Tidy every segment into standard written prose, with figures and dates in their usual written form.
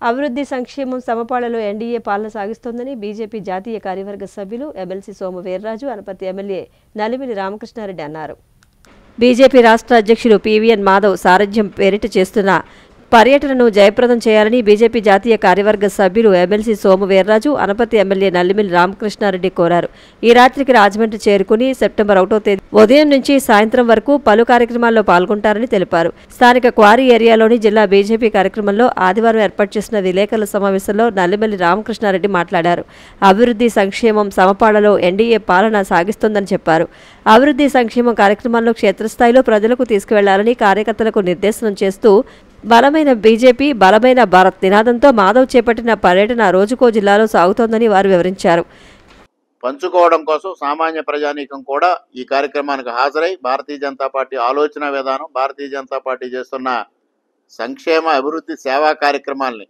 అభివృద్ధి సంక్షేమం సమపాళలో ఎన్డీఏ పాలన సాగిస్తోందని బీజేపీ జాతీయ కార్యవర్గ సభ్యులు ఎమ్మెల్సీ సోము వీర్రాజు అనపర్తి ఎమ్మెల్యే నలిమిలి రామకృష్ణారెడ్డి అన్నారు. బీజేపీ రాష్ట్ర అధ్యక్షులు పీవీఎన్ మాధవ్ సారథ్యం పేరిట చేస్తున్న పర్యటనను జయప్రదం చేయాలని బీజేపీ జాతీయ కార్యవర్గ సభ్యులు ఎమ్మెల్సీ సోము వీర్రాజు అనపర్తి ఎమ్మెల్యే నల్లిమిలి రామకృష్ణారెడ్డి కోరారు. ఈ రాత్రికి రాజమండ్రి చేరుకుని సెప్టెంబర్ 1వ తేదీ ఉదయం నుంచి సాయంత్రం వరకు పలు కార్యక్రమాల్లో పాల్గొంటారని తెలిపారు. స్థానిక క్వారీ ఏరియాలోని జిల్లా బీజేపీ కార్యక్రమంలో ఆదివారం ఏర్పాటు చేసిన విలేకరుల సమావేశంలో నల్లిమిలి రామకృష్ణారెడ్డి మాట్లాడారు. అభివృద్ధి సంక్షేమం సమపాళలో ఎన్డీఏ పాలన సాగిస్తోందని చెప్పారు. అభివృద్ధి సంక్షేమం కార్యక్రమాల్లో క్షేత్రస్థాయిలో ప్రజలకు తీసుకువెళ్లాలని కార్యకర్తలకు నిర్దేశనం చేస్తూ బలమైన బీజేపీ బలమైన భారత్ నినాదంతో మాధవ్ చేపట్టిన పర్యటన రోజుకో జిల్లాలో సాగుతోందని వారు వివరించారు. పంచుకోవడం కోసం సామాన్య ప్రజానీకం కూడా ఈ కార్యక్రమానికి హాజరై భారతీయ జనతా పార్టీ ఆలోచన విధానం, భారతీయ జనతా పార్టీ చేస్తున్న సంక్షేమ అభివృద్ధి సేవా కార్యక్రమాల్ని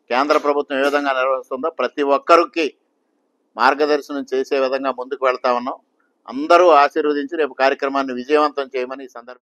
కేంద్ర ప్రభుత్వం ఏ విధంగా నిర్వహిస్తుందో ప్రతి ఒక్కరికి మార్గదర్శనం చేసే విధంగా ముందుకు వెళ్తా ఉన్నాం. అందరూ ఆశీర్వదించి రేపు కార్యక్రమాన్ని విజయవంతం చేయమని ఈ సందర్భంగా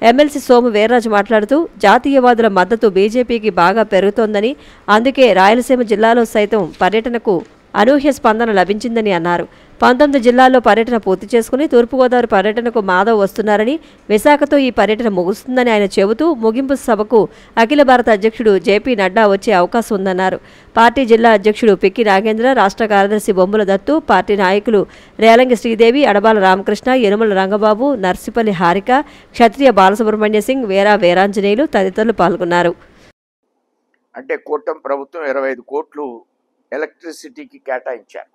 ఎమ్మెల్సీ సోము వీర్రాజు మాట్లాడుతూ జాతీయవాదుల మద్దతు బీజేపీకి బాగా పెరుగుతోందని, అందుకే రాయలసీమ జిల్లాలో సైతం పర్యటనకు అనూహ్య స్పందన లభించిందని అన్నారు. 19 జిల్లాల్లో పర్యటన పూర్తి చేసుకుని తూర్పుగోదావరి పర్యటనకు మాధవ్ వస్తున్నారని, విశాఖతో ఈ పర్యటన ముగుస్తుందని ఆయన చెబుతూ ముగింపు సభకు అఖిల భారత అధ్యక్షుడు జేపీ నడ్డా వచ్చే అవకాశం ఉందన్నారు. పార్టీ జిల్లా అధ్యక్షుడు పిక్కి నాగేంద్ర, రాష్ట్ర కార్యదర్శి బొమ్మల దత్తు, పార్టీ నాయకులు రేలంగి శ్రీదేవి, అడబాల రామకృష్ణ, యనుమల రంగబాబు, నర్సిపల్లి హారిక, క్షత్రియ బాలసుబ్రహ్మణ్య సింగ్, వీరాంజనేయులు తదితరులు పాల్గొన్నారు. అంటే కూటమి ప్రభుత్వం 25 కోట్లు ఎలక్ట్రిసిటీకి కేటాయించారు.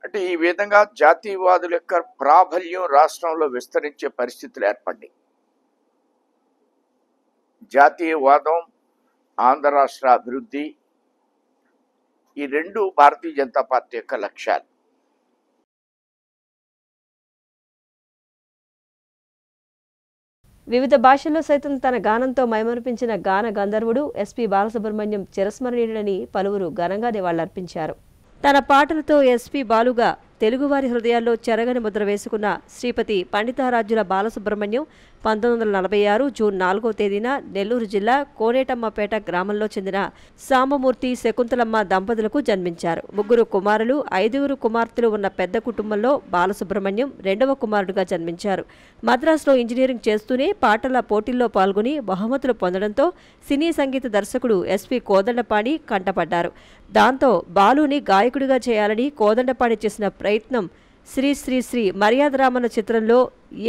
అంటే ఈ విధంగా జాతీయవాదుల యొక్క ప్రాబల్యం రాష్ట్రంలో విస్తరించే పరిస్థితులు ఏర్పడ్డాయి. జాతీయవాదం, ఆంధ్ర రాష్ట్ర అభివృద్ధి, ఈ రెండు భారతీయ జనతా పార్టీ యొక్క లక్ష్యాలు. వివిధ భాషల్లో సైతం తన గానంతో మైమరిపించిన గాన గంధర్వుడు ఎస్పీ బాలసుబ్రహ్మణ్యం చిరస్మరణీయుడని పలువురు ఘనంగా నివాళులర్పించారు. తన పాటలతో ఎస్పీ బాలుగా తెలుగువారి హృదయాల్లో చెరగని ముద్ర వేసుకున్న శ్రీపతి పండితారాజ్యుల బాలసుబ్రహ్మణ్యం 1946 జూన్ 4వ తేదీన నెల్లూరు జిల్లా కోనేటమ్మపేట గ్రామంలో చెందిన సాంబమూర్తి, శకుంతలమ్మ దంపతులకు జన్మించారు. 3 కుమారులు, 5 కుమార్తెలు ఉన్న పెద్ద కుటుంబంలో బాలసుబ్రహ్మణ్యం 2వ కుమారుడుగా జన్మించారు. మద్రాసులో ఇంజనీరింగ్ చేస్తూనే పాటల పోటీల్లో పాల్గొని బహుమతులు పొందడంతో సినీ సంగీత దర్శకుడు ఎస్పీ కోదండపాణి కంటపడ్డారు. దాంతో బాలుని గాయకుడిగా చేయాలని కోదండపాణి చేసిన ప్రయత్నం శ్రీ శ్రీ శ్రీ మర్యాదరామన్న చిత్రంలో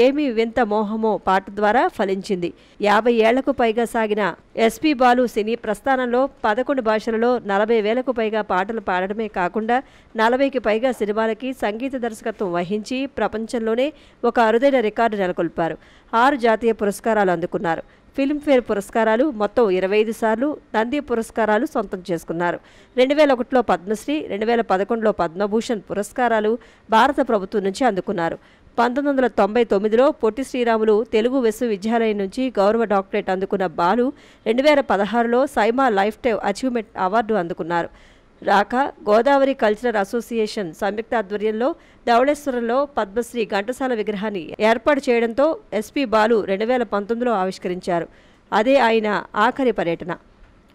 ఏమి వింత మోహమో పాట ద్వారా ఫలించింది. 50 ఏళ్లకు పైగా సాగిన ఎస్పీ బాలు సినీ ప్రస్థానంలో 11 భాషలలో 40,000కు పైగా పాటలు పాడడమే కాకుండా 40కి పైగా సినిమాలకి సంగీత దర్శకత్వం వహించి ప్రపంచంలోనే ఒక అరుదైన రికార్డు నెలకొల్పారు. 6 జాతీయ పురస్కారాలు అందుకున్నారు. ఫిల్మ్ఫేర్ పురస్కారాలు, మొత్తం 25 సార్లు నంది పురస్కారాలు సొంతం చేసుకున్నారు. 2001లో పద్మశ్రీ, 2011లో పద్మభూషణ్ పురస్కారాలు భారత ప్రభుత్వం నుంచి అందుకున్నారు. 1999లో పొట్టి శ్రీరాములు తెలుగు విశ్వవిద్యాలయం నుంచి గౌరవ డాక్టరేట్ అందుకున్న బాలు 2016లో SIIMA lifetime achievement award అందుకున్నారు. రాక గోదావరి కల్చరల్ అసోసియేషన్ సంయుక్త ఆధ్వర్యంలో ధవళేశ్వరంలో పద్మశ్రీ ఘంటసాల విగ్రహాన్ని ఏర్పాటు చేయడంతో ఎస్పీ బాలు 2019లో ఆవిష్కరించారు. అదే ఆయన ఆఖరి పర్యటన.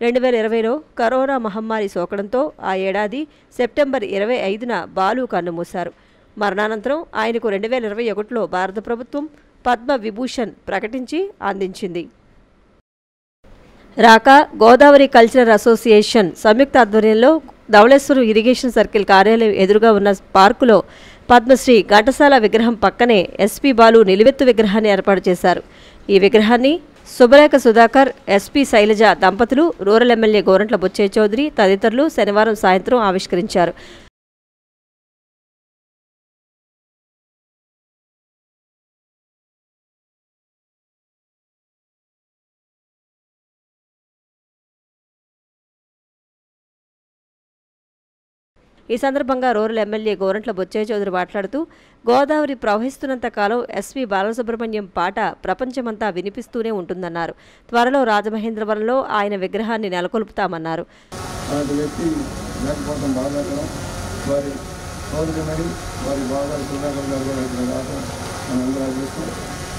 2020లో కరోనా మహమ్మారి సోకడంతో ఆ ఏడాది సెప్టెంబర్ 25న బాలు కన్నుమూశారు. మరణానంతరం ఆయనకు 2021లో భారత ప్రభుత్వం పద్మ విభూషణ్ ప్రకటించి అందించింది. రాక గోదావరి కల్చరల్ అసోసియేషన్ సంయుక్త ఆధ్వర్యంలో ధవళేశ్వరం ఇరిగేషన్ సర్కిల్ కార్యాలయం ఎదురుగా ఉన్న పార్కులో పద్మశ్రీ ఘంటసాల విగ్రహం పక్కనే ఎస్పీ బాలు నిలువెత్తు విగ్రహాన్ని ఏర్పాటు చేశారు. ఈ విగ్రహాన్ని శుభలేఖ సుధాకర్, ఎస్పీ శైలజ దంపతులు, రూరల్ ఎమ్మెల్యే గోరంట్ల బుచ్చయ్య చౌదరి తదితరులు శనివారం సాయంత్రం ఆవిష్కరించారు. ఈ సందర్భంగా రూరల్ ఎమ్మెల్యే గోరంట్ల బుచ్చయ్య చౌదరి మాట్లాడుతూ గోదావరి ప్రవహిస్తున్నంత కాలం ఎస్పీ బాలసుబ్రహ్మణ్యం పాట ప్రపంచమంతా వినిపిస్తూనే ఉంటుందన్నారు. త్వరలో రాజమహేంద్రవరంలో ఆయన విగ్రహాన్ని నెలకొల్పుతామన్నారు.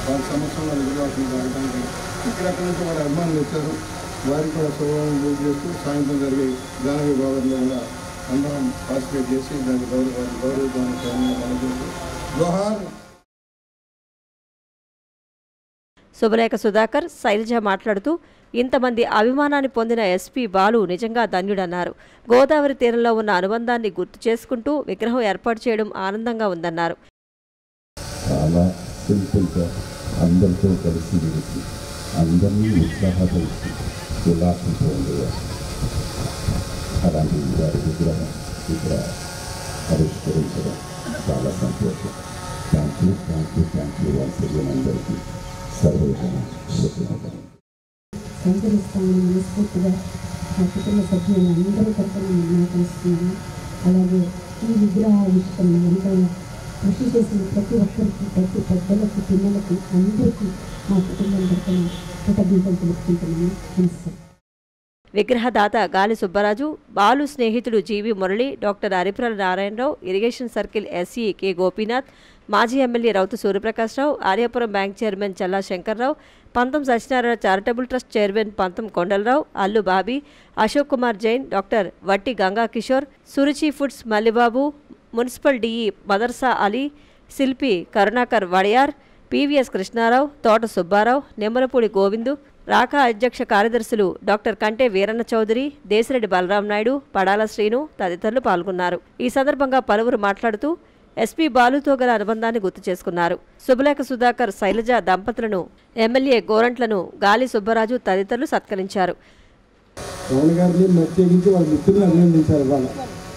వాళ్ళ సంవత్సరంలో నిర్వాహకులు రావడానికి ఇక్కడెక్కడి నుంచి వాళ్ళ అభిమానులు వచ్చారు. వారికి కూడా శుభాలను పూజ చేస్తూ సాయంత్రం జరిగే గాన విభాగంలో కూడా అందరం పార్టిసిపేట్ చేసి దాని గౌరవాన్ని జోహార్. శుభలేఖ సుధాకర్, శైలజ మాట్లాడుతూ ఇంతమంది అభిమానాన్ని పొందిన ఎస్పీ బాలు నిజంగా ధన్యుడన్నారు. గోదావరి తీరంలో ఉన్న అనుబంధాన్ని గుర్తు చేసుకుంటూ విగ్రహం ఏర్పాటు చేయడం ఆనందంగా ఉందన్నారు. చాలా సింపుల్గా అందరితో కలిసి విడిచి అందరినీ ఉత్సాహపరిచి ఉల్లాసంతో ఉండేవారు. అలాంటి వారి విగ్రహం ఇక్కడ ఆవిష్కరించడం చాలా సంతోషం. థ్యాంక్ యూ వన్స్ అగైన్ అందరికీ సర్వజన శుభాకాంక్షలు. సంచరిస్తామని మనస్ఫూర్తిగా మా కుటుంబ సభ్యులు అందరూ తరఫున నిర్ణయిస్తున్నాను. అలాగే ఈ విగ్రహావిష్కరణ ఎంతో కృషి చేసిన ప్రతి ఒక్కరికి, ప్రతి పెద్దలకు, పిల్లలకు అందరికీ మా కుటుంబం తరఫున కృతజ్ఞతలు తెలుపుకుంటున్నాను. నమస్తే. విగ్రహదాత గాలి సుబ్బరాజు, బాలు స్నేహితుడు G V Murali, doctor Ariprala Narayanarao, irrigation circle SE K Gopinath, మాజీ MLA Routhu Suryaprakashrao, Aryapuram bank chairman Challa Shankarrao, Pantham Satyanarayana charitable trust chairman Pantham Kondalarao, Allu Bobby, Ashok Kumar Jain, doctor Vatti Ganga Kishore, Suruchi foods Mallibabu, municipal DE Madarsa Ali, శిల్పి కరుణాకర్ వడయార్, పివిఎస్ కృష్ణారావు, తోట సుబ్బారావు, నిమ్మలపూడి గోవిందు, రాకా అధ్యక్ష కార్యదర్శులు డాక్టర్ కంటే వీరన్న చౌదరి, దేశిరెడ్డి బలరాం నాయుడు, పడాల శ్రీను తదితరులు పాల్గొన్నారు. ఈ సందర్భంగా పలువురు మాట్లాడుతూ ఎస్పీ బాలుతో గల అనుబంధాన్ని గుర్తు చేసుకున్నారు. శుభలేఖ సుధాకర్, శైలజ దంపతులను, ఎమ్మెల్యే గోరంట్లను గాలి సుబ్బరాజు తదితరులు సత్కరించారు. పవన్ గారిని ప్రత్యేకించి వాళ్ళ మిత్రులను అభినందించారు. వాళ్ళ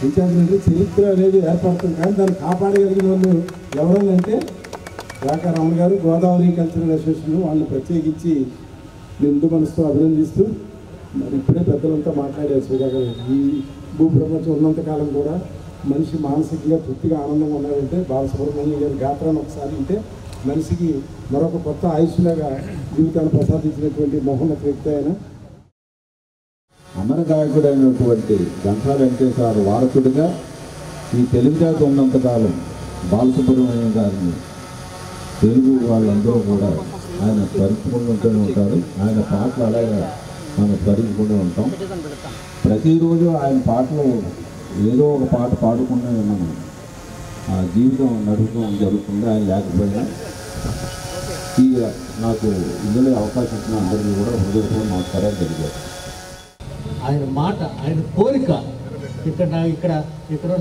ఎందుకంటే చరిత్ర అనేది ఏర్పడుతుంది, కానీ దాన్ని కాపాడగలిగిన వాళ్ళు ఎవరనంటే రాకా రామన్ గారు, గోదావరి కల్చరల్ అసోసియేషన్ వాళ్ళని ప్రత్యేకించి నిండు మనసుతో అభినందిస్తూ, మరి ఇప్పుడే పెద్దలంతా మాట్లాడారు. సుధాకర్ ఈ భూప్రపంచం ఉన్నంతకాలం కూడా మనిషి మానసికంగా తృప్తిగా ఆనందంగా ఉన్నారంటే బాలసుబ్రహ్మణ్యం గారి గాత్రాన్ని ఒకసారి అంటే మనిషికి మరొక కొత్త ఆయుష్లాగా జీవితాన్ని ప్రసాదించినటువంటి మహోన్నత వ్యక్తి ఆయన. అమరగాయకుడైనటువంటి గంటా వెంకటేశ్వర వారసుడిగా ఈ తెలుగు జాతి ఉన్నంతకాలం బాలసుబ్రహ్మణ్యం గారిని తెలుగు వాళ్ళందరూ కూడా ఆయన స్మరించుకుంటూనే ఉంటారు. ఆయన పాటలు అలాగే మనం స్మరించుకుంటూ ఉంటాం. ప్రతిరోజు ఆయన పాటలు ఏదో ఒక పాట పాడుకుంటే మనం ఆ జీవితం నడుపుకోవడం జరుగుతుంది. ఆయన లేకపోయినా ఈ నాకు ఇందులో అవకాశం ఇచ్చిన అందరికీ కూడా హృదయపూర్వక నమస్కారాలు తెలియజేస్తాను. ఆయన మాట, ఆయన కోరిక, ఇక్కడ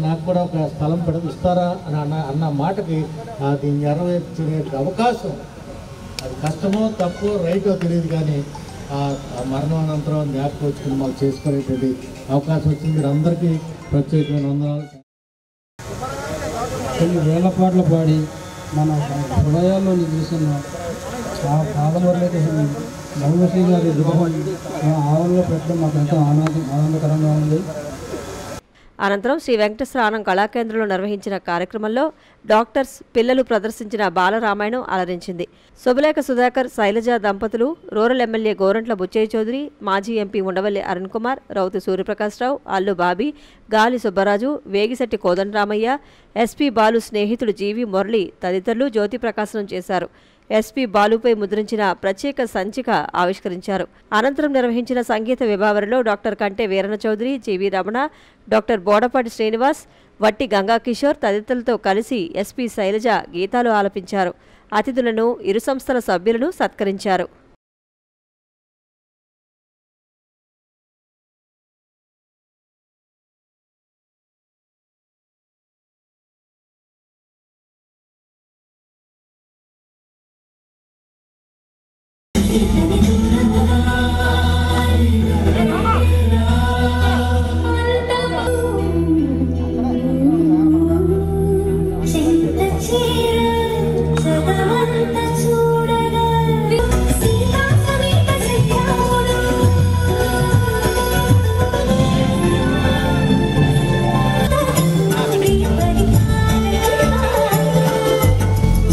నాకు కూడా ఒక స్థలం ఇస్తారా అని అన్న మాటకి అది నెరవేర్చే అవకాశం, అది కష్టమో తప్పో రైటో తెలియదు, కానీ ఆ మరణానంతరం జ్ఞాపకం మాకు చేసుకునేటువంటి అవకాశం వచ్చింది. మీరు అందరికీ ప్రత్యేకమైన వందనాలు. కొన్ని వేల పాటలు పాడి మన హృదయాల్లో చూసిన బాలమురళి మహబూబశ్రీ గారి విగ్రహం మన ఆవరణలో పెట్టడం మాకు ఎంతో ఆనందకరంగా ఉంది. అనంతరం శ్రీ వెంకటేశ్వర ఆనంద్ కళాకేంద్రంలో నిర్వహించిన కార్యక్రమంలో డాక్టర్స్, పిల్లలు ప్రదర్శించిన బాలరామాయణం అలరించింది. శుభలేఖ సుధాకర్, శైలజ దంపతులు, రూరల్ ఎమ్మెల్యే గోరంట్ల బుచ్చయ్య చౌదరి, మాజీ ఎంపీ ఉండవల్లి అరుణ్ కుమార్, రౌతు సూర్యప్రకాశ్రావు, అల్లు బాబీ, గాలి సుబ్బరాజు, వేగిశెట్టి కోదండరామయ్య, ఎస్పీ బాలు స్నేహితుడు జీవి మురళి తదితరులు జ్యోతి ప్రకాశనం చేశారు. ఎస్పీ బాలుపై ముద్రించిన ప్రత్యేక సంచిక ఆవిష్కరించారు. అనంతరం నిర్వహించిన సంగీత విభావరిలో డాక్టర్ కంటే వీరన్న చౌదరి, జీవి రమణ, డాక్టర్ బోడపాటి శ్రీనివాస్, వట్టి గంగా కిషోర్ తదితరులతో కలిసి ఎస్పీ శైలజ గీతాలు ఆలపించారు. అతిథులను, ఇరు సంస్థల సభ్యులను సత్కరించారు.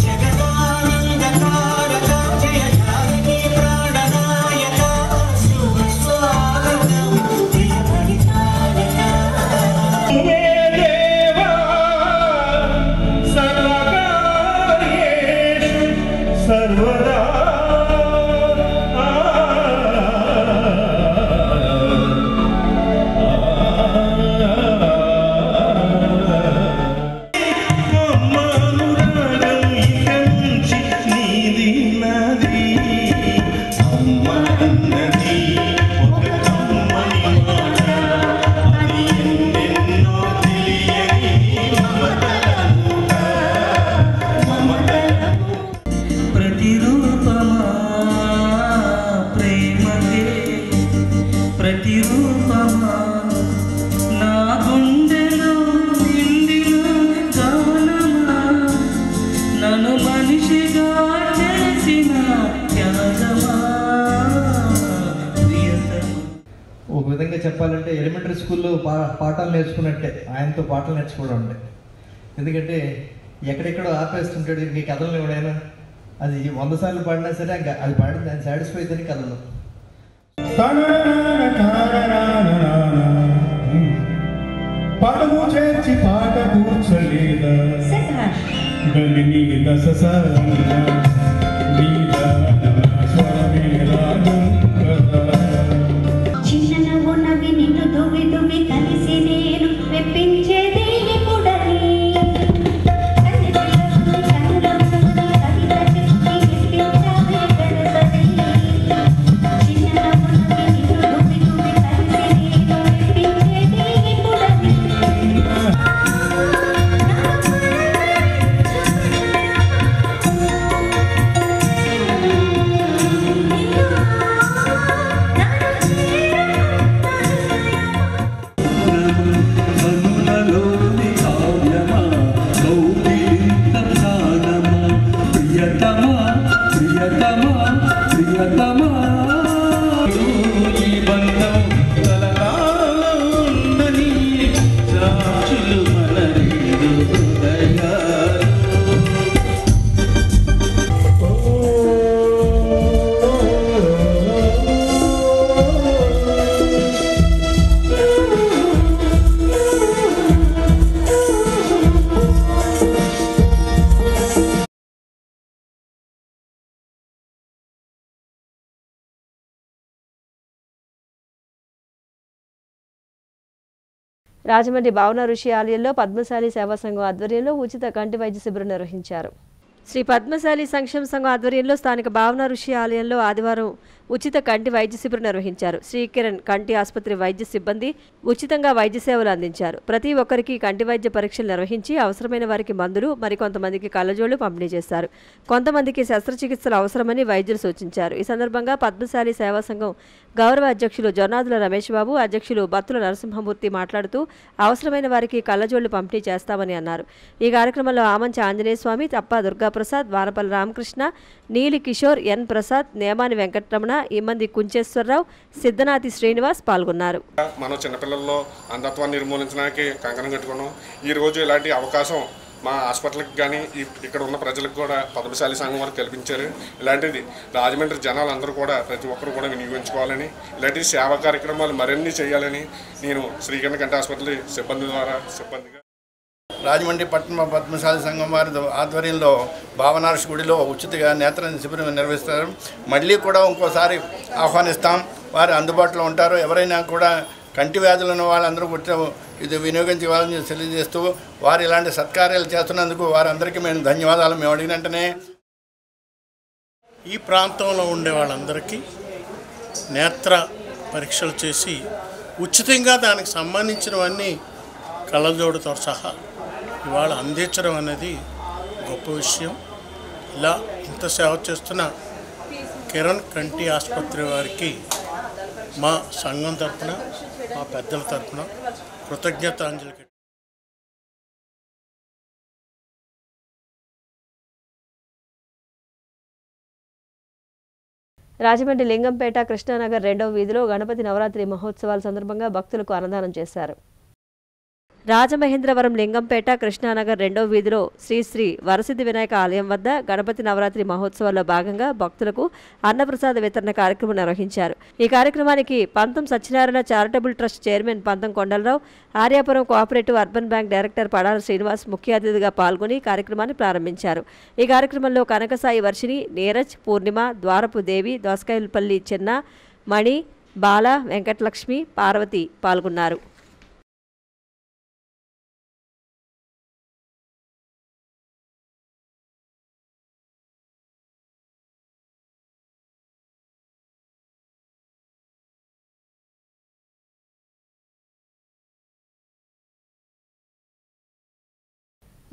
జగదానందకారక జయ జానకి ప్రాణనాథ ఒక విధంగా చెప్పాలంటే ఎలిమెంటరీ స్కూల్లో పాఠాలు నేర్చుకున్నట్టే ఆయనతో పాటలు నేర్చుకోవడం అంటే. ఎందుకంటే ఎక్కడెక్కడో ఆపేస్తుంటాడు, ఇంక కథలు ఎవడైనా అది 100 సార్లు పాడినా సరే అది పాడింది ఆయన సాటిస్ఫై అయితేనే కథలు. పడము చేర్చి పాట కూర్చలేదా చిన్ననవ్వు నవ్వి నిన్ను దువ్వి దువ్వి కలిసి నేను మెప్పించేది ఎప్పుడని రాజమండ్రి భావన ఋషి ఆలయంలో పద్మశాలి సేవా సంఘం ఆధ్వర్యంలో ఉచిత కంటి వైద్య శిబిరం నిర్వహించారు. శ్రీ పద్మశాలి సంక్షేమ సంఘం ఆధ్వర్యంలో స్థానిక భావన ఋషి ఆలయంలో ఆదివారం ఉచిత కంటి వైద్య శిబిరం నిర్వహించారు. శ్రీకిరణ్ కంటి ఆసుపత్రి వైద్య సిబ్బంది ఉచితంగా వైద్య సేవలు అందించారు. ప్రతి ఒక్కరికి కంటి వైద్య పరీక్షలు నిర్వహించి అవసరమైన వారికి మందులు, మరికొంతమందికి కళ్ళజోళ్లు పంపిణీ చేశారు. కొంతమందికి శస్త్రచికిత్సలు అవసరమని వైద్యులు సూచించారు. ఈ సందర్భంగా పద్మశాలి సేవా సంఘం గౌరవ అధ్యక్షులు జొన్నాదుల రమేష్ బాబు, అధ్యక్షులు బత్తుల నరసింహమూర్తి మాట్లాడుతూ అవసరమైన వారికి కళ్ళజోళ్లు పంపిణీ చేస్తామని అన్నారు. ఈ కార్యక్రమంలో ఆమంచి ఆంజనేయ స్వామి, తప్ప దుర్గాప్రసాద్, వానపల్లి రామకృష్ణ, నీలి కిషోర్, ఎన్ ప్రసాద్, నేమాని వెంకటరమణ, ఇమ్మంది కుంచేశ్వరరావు, సిద్ధనాథి శ్రీనివాస్ పాల్గొన్నారు. మనం చిన్నపిల్లల్లో అంధత్వాన్ని నిర్మూలించడానికి కంకణం కట్టుకున్నాం. ఈరోజు ఇలాంటి అవకాశం మా హాస్పిటల్కి కానీ ఇక్కడ ఉన్న ప్రజలకు కూడా పద్మశాలి సంఘం వారు కల్పించారు. ఇలాంటిది రాజమండ్రి జనాలు అందరూ కూడా ప్రతి ఒక్కరు కూడా వినియోగించుకోవాలని, ఇలాంటి సేవా కార్యక్రమాలు మరిన్ని చేయాలని నేను శ్రీకరణ కంటి ఆసుపత్రి సిబ్బందిగా రాజమండ్రి పట్టణ పద్మశాలి సంఘం వారి ఆధ్వర్యంలో భావనార్షి గుడిలో ఉచితంగా నేత్ర శిబిరం నిర్వహిస్తారు. మళ్ళీ కూడా ఇంకోసారి ఆహ్వానిస్తాం. వారు అందుబాటులో ఉంటారు. ఎవరైనా కూడా కంటి వ్యాధులు ఉన్న వాళ్ళందరూ కూడా ఇది వినియోగించుకోవాలని తెలియజేస్తూ వారు ఇలాంటి సత్కార్యాలు చేస్తున్నందుకు వారందరికీ మేము ధన్యవాదాలు. మేము అడిగిన వెంటనే ఈ ప్రాంతంలో ఉండే వాళ్ళందరికీ నేత్ర పరీక్షలు చేసి ఉచితంగా దానికి సంబంధించినవన్నీ కళ్ళజోడుతో సహా ఇవాళ అందించడం అనేది గొప్ప విషయం. ఇలా ఇంత సేవ చేస్తున్న కిరణ్ కంటి ఆసుపత్రి వారికి మా సంఘం తరఫున, మా పెద్దల తరఫున కృతజ్ఞతాంజలి. రాజమండ్రి లింగంపేట కృష్ణానగర్ 2వ వీధిలో గణపతి నవరాత్రి మహోత్సవాల సందర్భంగా భక్తులకు అన్నదానం చేశారు. రాజమహేంద్రవరం లింగంపేట కృష్ణానగర్ 2వ వీధిలో శ్రీ శ్రీ వరసిద్ధి వినాయక ఆలయం వద్ద గణపతి నవరాత్రి మహోత్సవాల్లో భాగంగా భక్తులకు అన్నప్రసాద వితరణ కార్యక్రమం నిర్వహించారు. ఈ కార్యక్రమానికి పంతం Satyanarayana charitable trust chairman Pantham Kondalarao, Aryapuram cooperative urban bank director Padala Srinivas ముఖ్య అతిథిగా పాల్గొని కార్యక్రమాన్ని ప్రారంభించారు. ఈ కార్యక్రమంలో కనకసాయి వర్షిణి, నీరజ్, పూర్ణిమ, ద్వారపు దేవి, దోసకాయలపల్లి చెన్న, మణి, బాల, వెంకటలక్ష్మి, పార్వతి పాల్గొన్నారు.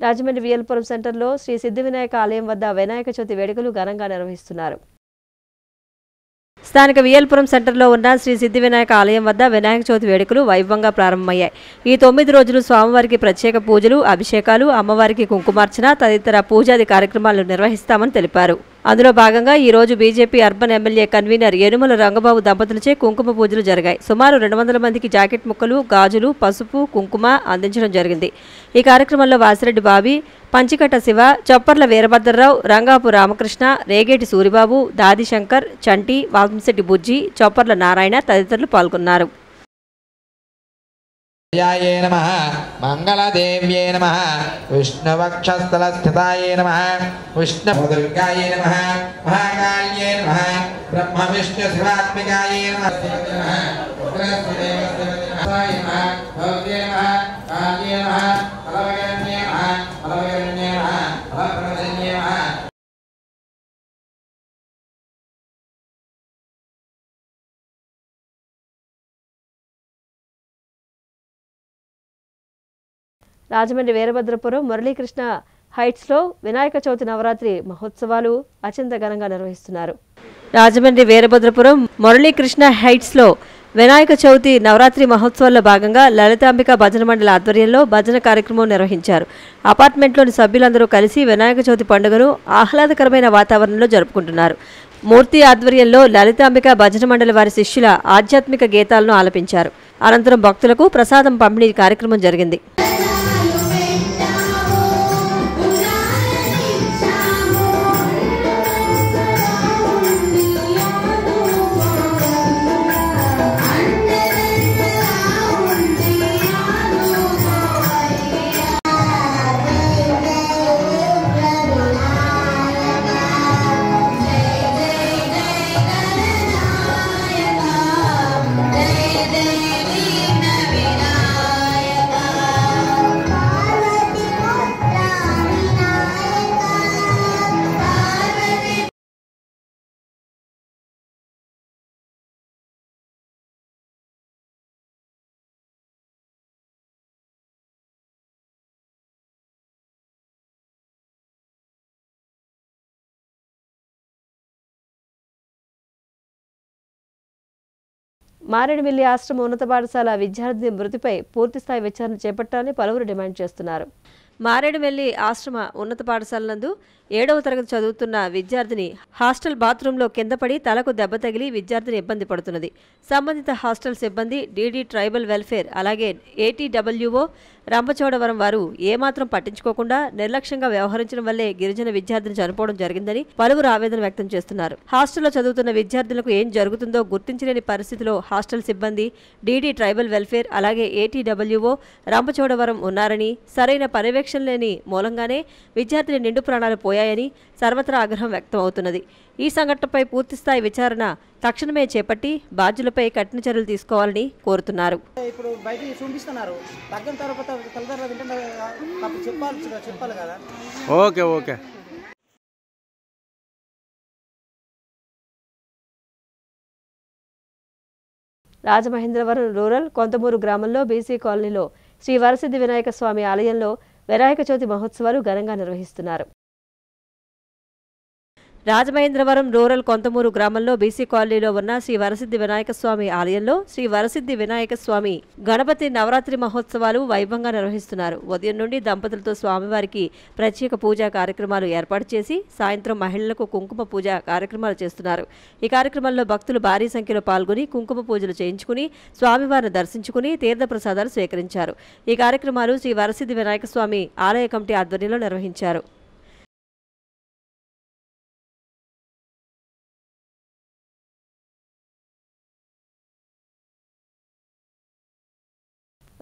రాజమండ్రి విఎల్పురం సెంటర్లో శ్రీ సిద్ధివినాయక ఆలయం వద్ద వినాయక చవితి వేడుకలు ఘనంగా నిర్వహిస్తున్నారు. స్థానిక విఎల్పురం సెంటర్లో ఉన్న శ్రీ సిద్ధివినాయక ఆలయం వద్ద వినాయక చవితి వేడుకలు వైభవంగా ప్రారంభమయ్యాయి. ఈ 9 రోజులు స్వామివారికి ప్రత్యేక పూజలు, అభిషేకాలు, అమ్మవారికి కుంకుమార్చన తదితర పూజాది కార్యక్రమాలు నిర్వహిస్తామని తెలిపారు. అందులో భాగంగా ఈ రోజు BJP urban MLA convener Yanamala Rangababu దంపతులచే కుంకుమ పూజలు జరిగాయి. సుమారు 200 మందికి జాకెట్ ముక్కలు, గాజులు, పసుపు, కుంకుమ అందించడం జరిగింది. ఈ కార్యక్రమంలో వాసిరెడ్డి బాబీ, పంచికట్ట శివ, చొప్పర్ల వీరభద్రరావు, రంగాపు రామకృష్ణ, రేగేటి సూరిబాబు, దాది శంకర్, చంటి, వాంశెట్టి బుజ్జి, చొప్పర్ల నారాయణ తదితరులు పాల్గొన్నారు. नमः मंगलदेव्ये नमः विष्णुवक्षस्थलस्थिताये नमः विष्णुदुर्गाये नमः महाकाल्ये नमः ब्रह्म विष्णु शिवात्मिकाये नमः రాజమండ్రి వీరభద్రపురం మురళీకృష్ణ హైట్స్లో వినాయక చవితి నవరాత్రి మహోత్సవాలు అత్యంత ఘనంగా నిర్వహిస్తున్నారు. రాజమండ్రి వీరభద్రపురం మురళీకృష్ణ హైట్స్లో వినాయక చవితి నవరాత్రి మహోత్సవాల్లో భాగంగా లలితాంబిక భజన మండలి ఆధ్వర్యంలో భజన కార్యక్రమం నిర్వహించారు. అపార్ట్మెంట్లోని సభ్యులందరూ కలిసి వినాయక చవితి పండుగను ఆహ్లాదకరమైన వాతావరణంలో జరుపుకుంటున్నారు. మూర్తి ఆధ్వర్యంలో లలితాంబిక భజన మండలి వారి శిష్యుల ఆధ్యాత్మిక గీతాలను ఆలపించారు. అనంతరం భక్తులకు ప్రసాదం పంపిణీ కార్యక్రమం జరిగింది. మారేడుమిల్లి ఆశ్రమ ఉన్నత పాఠశాల విద్యార్థి మృతిపై పూర్తిస్థాయి విచారణ చేపట్టాలని పలువురు డిమాండ్ చేస్తున్నారు. మారేడుమిల్లి ఆశ్రమ ఉన్నత పాఠశాల నందు 7వ తరగతి చదువుతున్న విద్యార్థిని హాస్టల్ బాత్రూంలో కిందపడి తలకు దెబ్బ తగిలి విద్యార్థిని ఇబ్బంది పడుతున్నది. సంబంధిత హాస్టల్ సిబ్బంది, డీడీ ట్రైబల్ వెల్ఫేర్, అలాగే ఏటీడబ్ల్యూఓ రంపచోడవరం వారు ఏమాత్రం పట్టించుకోకుండా నిర్లక్ష్యంగా వ్యవహరించడం వల్లే గిరిజన విద్యార్థిని చనిపోవడం జరిగిందని పలువురు ఆవేదన వ్యక్తం చేస్తున్నారు. హాస్టల్లో చదువుతున్న విద్యార్థులకు ఏం జరుగుతుందో గుర్తించలేని పరిస్థితిలో హాస్టల్ సిబ్బంది, డీడీ ట్రైబల్ వెల్ఫేర్, అలాగే ఏటీడబ్ల్యూఓ రంపచోడవరం ఉన్నారని, సరైన పర్యవేక్షణ లేని మూలంగానే విద్యార్థుల నిండు ప్రాణాలు పోయాయని సర్వత్రా ఆగ్రహం వ్యక్తం అవుతున్నది. ఈ సంఘటనపై పూర్తిస్థాయి విచారణ తక్షణమే చేపట్టి బాధ్యులపై కఠిన చర్యలు తీసుకోవాలని కోరుతున్నారు. ఇప్పుడు బయటికి చూపిస్తున్నారు, తగ్గిన తర్వాత చెప్పాలి కదా. Okay okay. Rajamahendravaram rural Konthamuru గ్రామంలో బీసీ కాలనీలో శ్రీ వరసిద్ధి వినాయక స్వామి ఆలయంలో వినాయక చవితి మహోత్సవాలు ఘనంగా నిర్వహిస్తున్నారు. రాజమహేంద్రవరం రూరల్ కొంతమూరు గ్రామంలో బీసీ కాలనీలో ఉన్న శ్రీ వరసిద్ధి వినాయక స్వామి ఆలయంలో శ్రీ వరసిద్ధి వినాయక స్వామి గణపతి నవరాత్రి మహోత్సవాలు వైభవంగా నిర్వహిస్తున్నారు. ఉదయం నుండి దంపతులతో స్వామివారికి ప్రత్యేక పూజా కార్యక్రమాలు ఏర్పాటు చేసి సాయంత్రం మహిళలకు కుంకుమ పూజ కార్యక్రమాలు చేస్తున్నారు. ఈ కార్యక్రమంలో భక్తులు భారీ సంఖ్యలో పాల్గొని కుంకుమ పూజలు చేయించుకుని స్వామివారిని దర్శించుకుని తీర్థ ప్రసాదాలు స్వీకరించారు. ఈ కార్యక్రమాలు శ్రీ వరసిద్ధి వినాయక స్వామి ఆలయ కమిటీ ఆధ్వర్యంలో నిర్వహించారు.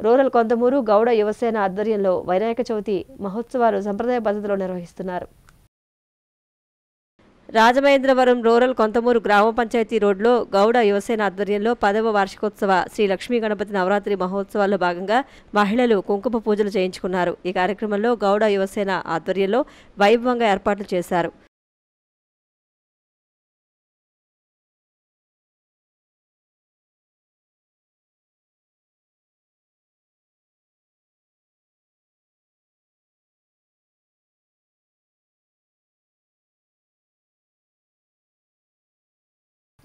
రూరల్ కొంతమూరు గౌడ యువసేన ఆధ్వర్యంలో వినాయక చవితి మహోత్సవాలు సంప్రదాయ పద్ధతిలో నిర్వహిస్తున్నారు. రాజమహేంద్రవరం రూరల్ కొంతమూరు గ్రామ పంచాయతీ రోడ్లో గౌడ యువసేన ఆధ్వర్యంలో 10వ వార్షికోత్సవ శ్రీ లక్ష్మీ గణపతి నవరాత్రి మహోత్సవాల్లో భాగంగా మహిళలు కుంకుమ పూజలు చేయించుకున్నారు. ఈ కార్యక్రమంలో గౌడ యువసేన ఆధ్వర్యంలో వైభవంగా ఏర్పాట్లు చేశారు.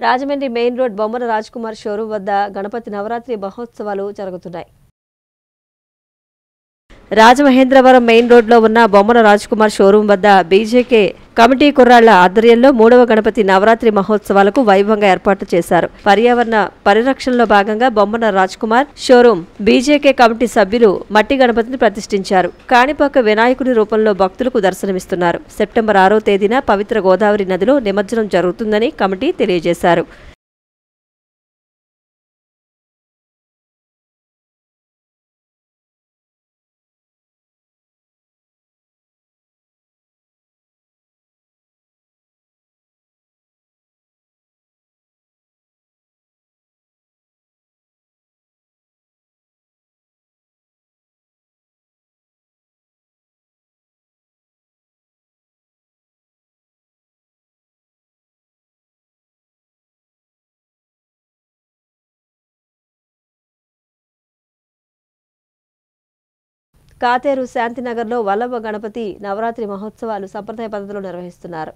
Rajahmundry main road Bommana Raj Kumar showroom వద్ద గణపతి నవరాత్రి మహోత్సవాలు జరుగుతున్నాయి. రాజమహేంద్రవరం మెయిన్ రోడ్లో ఉన్న బొమ్మన రాజ్ కుమార్ షోరూం వద్ద బీజేకే కమిటీ కుర్రాళ్ల ఆధ్వర్యంలో 3వ గణపతి నవరాత్రి మహోత్సవాలకు వైభవంగా ఏర్పాటు చేశారు. పర్యావరణ పరిరక్షణలో భాగంగా బొమ్మన రాజ్ కుమార్ షోరూం బీజేకే కమిటీ సభ్యులు మట్టి గణపతిని ప్రతిష్ఠించారు. కాణిపాక వినాయకుడి రూపంలో భక్తులకు దర్శనమిస్తున్నారు. సెప్టెంబర్ 6వ తేదీన పవిత్ర గోదావరి నదిలో నిమజ్జనం జరుగుతుందని కమిటీ తెలియజేశారు. కాతేరు శాంతినగర్లో వల్లభ గణపతి నవరాత్రి మహోత్సవాలు సంప్రదాయ పద్ధతిలో నిర్వహిస్తున్నారు.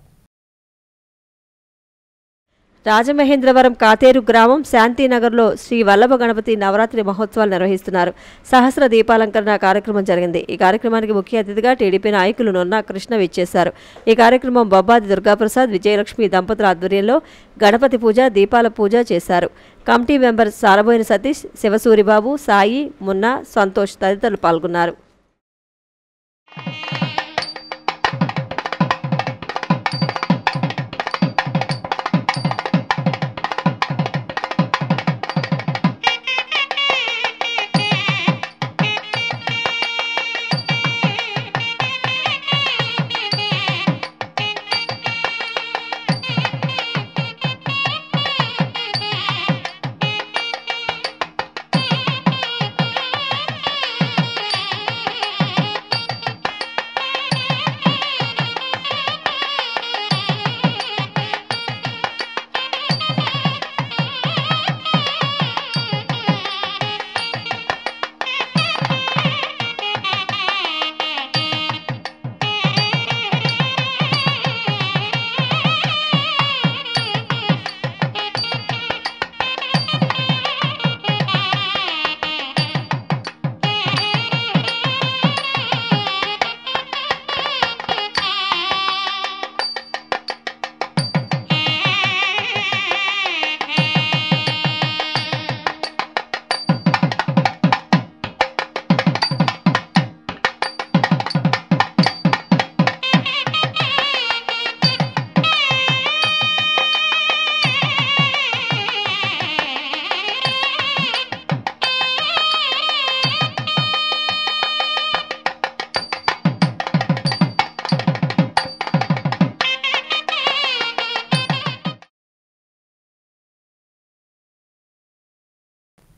రాజమహేంద్రవరం కాతేరు గ్రామం శాంతినగర్లో శ్రీ వల్లభ గణపతి నవరాత్రి మహోత్సవాలు నిర్వహిస్తున్నారు. సహస్ర దీపాలంకరణ కార్యక్రమం జరిగింది. ఈ కార్యక్రమానికి ముఖ్య అతిథిగా టీడీపీ నాయకులు నొన్నా కృష్ణ విచ్చేశారు. ఈ కార్యక్రమం బొబ్బాది దుర్గాప్రసాద్, విజయలక్ష్మి దంపతుల ఆధ్వర్యంలో గణపతి పూజ, దీపాల పూజ చేశారు. కమిటీ మెంబర్ సారబోయిన సతీష్, శివసూరిబాబు, సాయి, మున్నా, సంతోష్ తదితరులు పాల్గొన్నారు.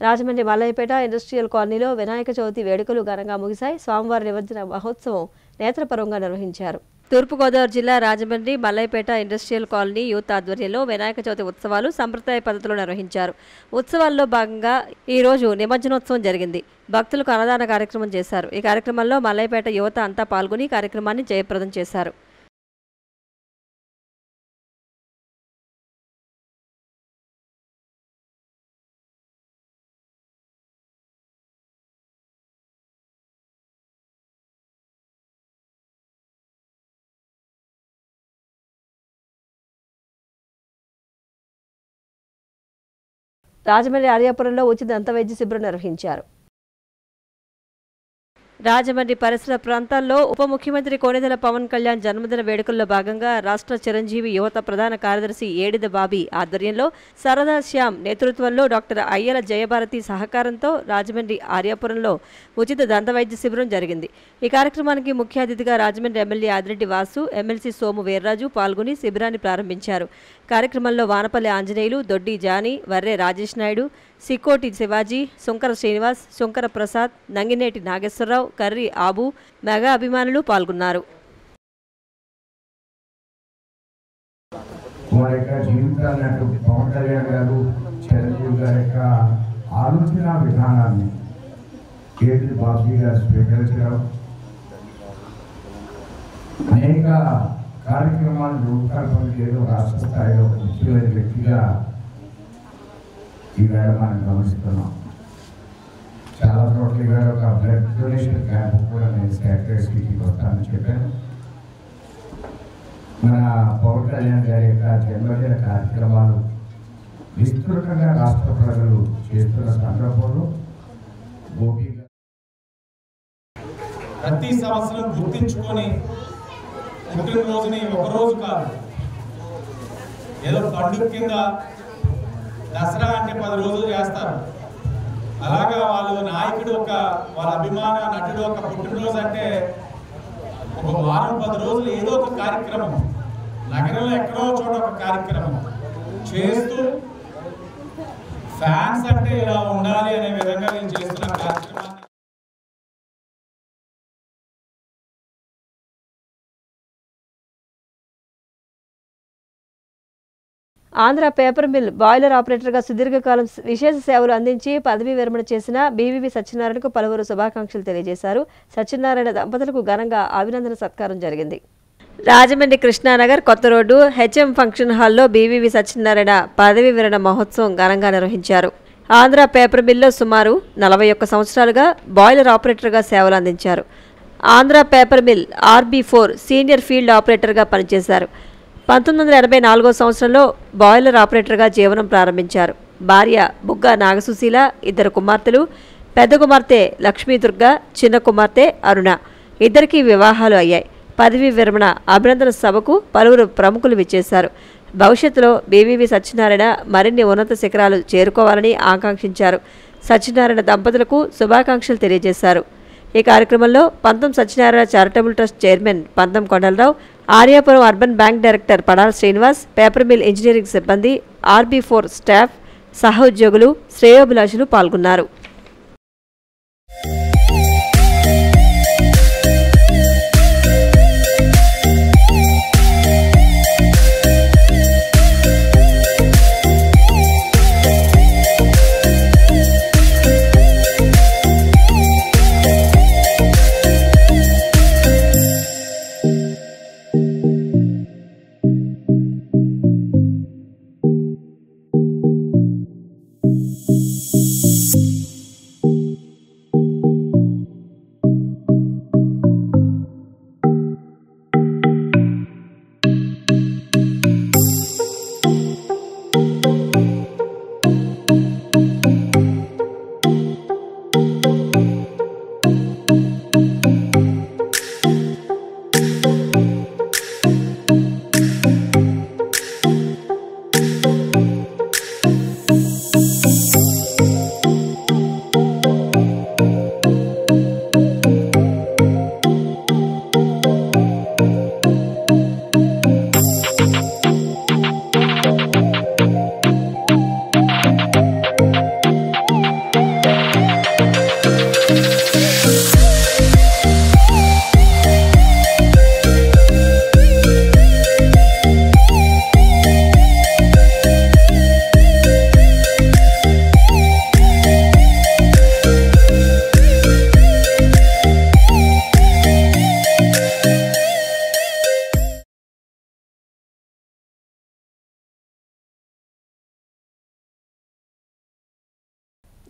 రాజమండ్రి మల్లయ్యపేట ఇండస్ట్రియల్ కాలనీలో వినాయక చవితి వేడుకలు ఘనంగా ముగిశాయి. స్వామివారి నిమజ్జన మహోత్సవం నేత్రపరంగా నిర్వహించారు. తూర్పుగోదావరి జిల్లా Rajahmundry Mallayyapeta industrial colony youth ఆధ్వర్యంలో వినాయక చవితి ఉత్సవాలు సంప్రదాయ పద్ధతిలో నిర్వహించారు. ఉత్సవాల్లో భాగంగా ఈ రోజు నిమజ్జనోత్సవం జరిగింది. భక్తులకు అన్నదాన కార్యక్రమం చేశారు. ఈ కార్యక్రమంలో మల్లయ్యపేట యువత అంతా పాల్గొని కార్యక్రమాన్ని జయప్రదం చేశారు. రాజమండ్రి ఆర్యాపురంలో ఉచిత దంతవైద్య శిబిరం నిర్వహించారు. రాజమండ్రి పరిసర ప్రాంతాల్లో ఉప ముఖ్యమంత్రి కోనెదెల పవన్ కళ్యాణ్ జన్మదిన వేడుకల్లో భాగంగా రాష్ట్ర చిరంజీవి యువత ప్రధాన కార్యదర్శి ఏడిద బాబీ ఆధ్వర్యంలో సరదా శ్యామ్ నేతృత్వంలో డాక్టర్ అయ్యల జయభారతి సహకారంతో రాజమండ్రి ఆర్యాపురంలో ఉచిత దంతవైద్య శిబిరం జరిగింది. ఈ కార్యక్రమానికి ముఖ్య అతిథిగా రాజమండ్రి ఎమ్మెల్యే ఆదిరెడ్డి వాసు, ఎమ్మెల్సీ సోము వీర్రాజు పాల్గొని శిబిరాన్ని ప్రారంభించారు. కార్యక్రమంలో వానపల్లి ఆంజనేయులు, దొడ్డి జానీ, వర్రే రాజేష్ నాయుడు, సిక్కోటి శివాజీ, శంకర శ్రీనివాస్, శంకర ప్రసాద్, నంగినేటి నాగేశ్వరరావు, కర్రి ఆబు, మెగా అభిమానులు పాల్గొన్నారు. మన యొక్క జీవితాన్ని అటు పవన్ కళ్యాణ్ గారు, చిరంజీవి గారి యొక్క ఆలోచన విధానాన్ని కేటీ బాబీ గారు స్వీకరించడం, అనేక కార్యక్రమాలను రూపకల్పన చేయడం, రాష్ట్ర స్థాయిలో ముఖ్యమైన వ్యక్తిగా ఈవేళ మనం గమనిస్తున్నాం. చాలా చోట్ల ఈవేళ ఒక బ్లడ్ డొనేషన్ క్యాంప్ కూడా నేను సెక్రటరీకి వస్తానని చెప్పాను. మన పవన్ కళ్యాణ్ గారి యొక్క జన్మదిన కార్యక్రమాలు విస్తృతంగా రాష్ట్ర ప్రజలు చేస్తున్న సందర్భంలో ప్రతి సంవత్సరం గుర్తించుకొని పుట్టినరోజుని ఒకరోజు కాదు, ఏదో పండుగ కింద దసరా అంటే 10 రోజులు చేస్తారు. అలాగా వాళ్ళు నాయకుడు వాళ్ళ అభిమాన నటుడు ఒక పుట్టినరోజు అంటే ఒక వారం 10 రోజులు ఏదో ఒక కార్యక్రమం, నగరంలో ఎక్కడో చోట ఒక కార్యక్రమం చేస్తూ ఫ్యాన్స్ అంటే ఇలా ఉండాలి అనే విధంగా నేను చేస్తున్న కార్యక్రమాన్ని ఆంధ్ర పేపర్ మిల్ బాయిలర్ ఆపరేటర్గా సుదీర్ఘకాలం విశేష సేవలు అందించి పదవీ విరమణ చేసిన బీవీవీ సత్యనారాయణకు పలువురు శుభాకాంక్షలు తెలియజేశారు. సత్యనారాయణ దంపతులకు ఘనంగా అభినందన సత్కారం జరిగింది. రాజమండ్రి కృష్ణానగర్ కొత్త రోడ్డు హెచ్ఎం ఫంక్షన్ హాల్లో బీవీవీ సత్యనారాయణ పదవీ విరమణ మహోత్సవం ఘనంగా నిర్వహించారు. ఆంధ్ర పేపర్ మిల్లో సుమారు 41 సంవత్సరాలుగా బాయిలర్ ఆపరేటర్గా సేవలు అందించారు. Andhra paper mill RB4 senior field ఆపరేటర్గా పనిచేశారు. 1984 సంవత్సరంలో బాయిలర్ ఆపరేటర్గా జీవనం ప్రారంభించారు. భార్య బుగ్గ నాగసుశీల, 2 కుమార్తెలు, పెద్ద కుమార్తె లక్ష్మీదుర్గ, చిన్న కుమార్తె అరుణ. ఇద్దరికీ వివాహాలు అయ్యాయి. పదవీ విరమణ అభినందన సభకు పలువురు ప్రముఖులు విచ్చేశారు. భవిష్యత్తులో బీవీవీ సత్యనారాయణ మరిన్ని ఉన్నత శిఖరాలు చేరుకోవాలని ఆకాంక్షించారు. సత్యనారాయణ దంపతులకు శుభాకాంక్షలు తెలియజేశారు. ఈ కార్యక్రమంలో పంతం Satyanarayana charitable trust chairman Pantham Kondalarao, Aryapuram urban bank director Padala Srinivas, paper mill engineering సిబ్బంది, RB4 స్టాఫ్, సహోద్యోగులు, శ్రేయోభిలాషులు పాల్గొన్నారు.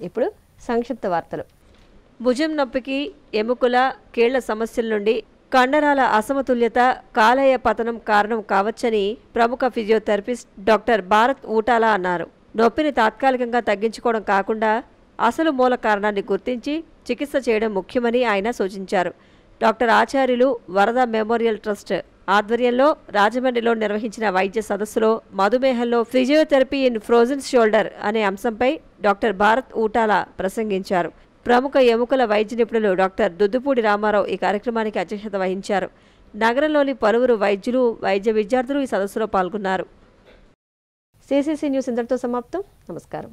ఇప్పుడు సంక్షిప్త వార్తలు. భుజం నొప్పికి, ఎముకల, కీళ్ల సమస్యల నుండి కండరాల అసమతుల్యత, కాలేయ పతనం కారణం కావచ్చని ప్రముఖ ఫిజియోథెరపిస్ట్ డాక్టర్ భారత్ ఊటాలా అన్నారు. నొప్పిని తాత్కాలికంగా తగ్గించుకోవడం కాకుండా అసలు మూల కారణాన్ని గుర్తించి చికిత్స చేయడం ముఖ్యమని ఆయన సూచించారు. డాక్టర్ ఆచార్యులు వరద మెమోరియల్ ట్రస్ట్ ఆధ్వర్యంలో రాజమండ్రిలో నిర్వహించిన వైద్య సదస్సులో మధుమేహంలో ఫిజియోథెరపీ ఇన్ ఫ్రోజన్ షోల్డర్ అనే అంశంపై డాక్టర్ భారత్ ఊటాలా ప్రసంగించారు. ప్రముఖ ఎముకల వైద్య నిపుణులు డాక్టర్ దుద్దుపూడి రామారావు ఈ కార్యక్రమానికి అధ్యక్షత వహించారు. నగరంలోని పలువురు వైద్యులు, వైద్య విద్యార్థులు ఈ సదస్సులో పాల్గొన్నారు. CCC న్యూస్ ఇంతటితో సమాప్తం. నమస్కారం.